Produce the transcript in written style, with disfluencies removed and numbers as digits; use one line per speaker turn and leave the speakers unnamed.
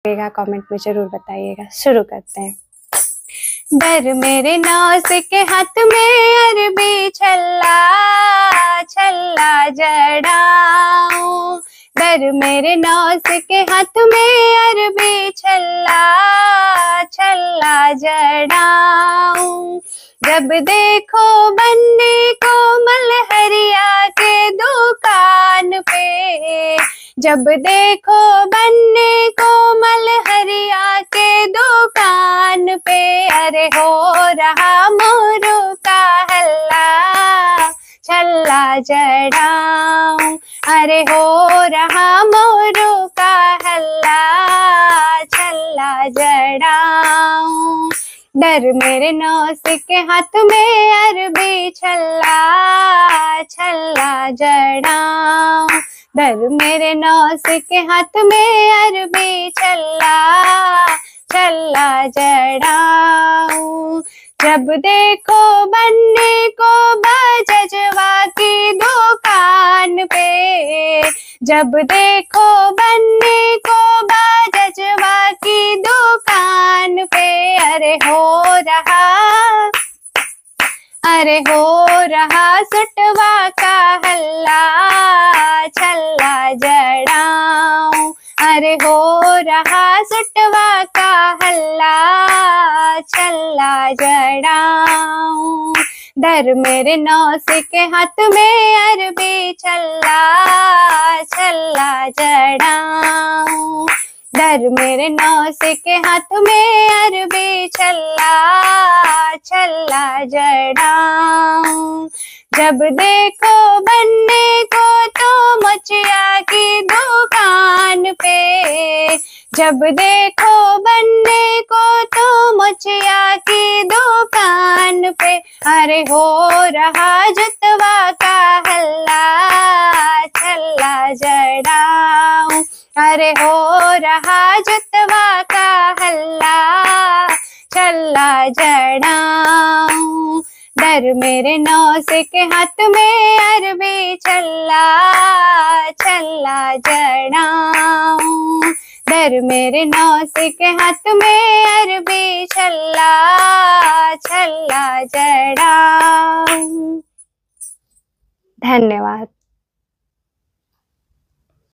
Comment में जरूर बताइएगा। शुरू करते हैं। डर मेरे नौस के हाथ में अरबी छल्ला छल्ला जड़ाऊं। डर मेरे नौस के हाथ में अरबी छल्ला छल्ला जड़ाऊं। जब देखो बन्ने को मलहरिया के दुकान पे, जब देखो बन्ने को मलहरिया के दुकान पे, अरे हो रहा मोरू का हल्ला छल्ला जड़ाऊं। अरे हो रहा मोरू का हल्ला छल्ला जड़ाऊं। डर मेरे नौस के हाथ में अरबी छल्ला छल्ला जड़ाऊं। डर मेरे नौस के हाथ में अरबी छल्ला छल्ला जड़ाऊं। जब देखो बन्ने को बजजवा की दुकान पे, जब देखो बन्ने को बजजवा की दुकान पे, अरे हो रहा सुटवा का हल्ला छल्ला जड़ाऊं। अरे हो रहा सुटवा का हल्ला छल्ला जड़ाऊं। डर मेरे नौस के हाथ में अरबी छल्ला छल्ला जड़ाऊं। डर मेरे नौस के हाथ में अरबी छल्ला छल्ला जड़ाऊं। जब देखो बन्ने को तो मचिया की दुकान पे, जब देखो बन्ने को तो मचिया की दुकान पे, अरे हो रहा जुतवा का हल्ला छल्ला जड़ाऊं। अरे हो रहा जुतवा का हल्ला छल्ला जड़ाऊं। डर मेरे नौस के हाथ में अरबी छल्ला छल्ला जड़ाऊं। डर मेरे नौस के हाथ में अरबी छल्ला छल्ला जड़ाऊं। धन्यवाद।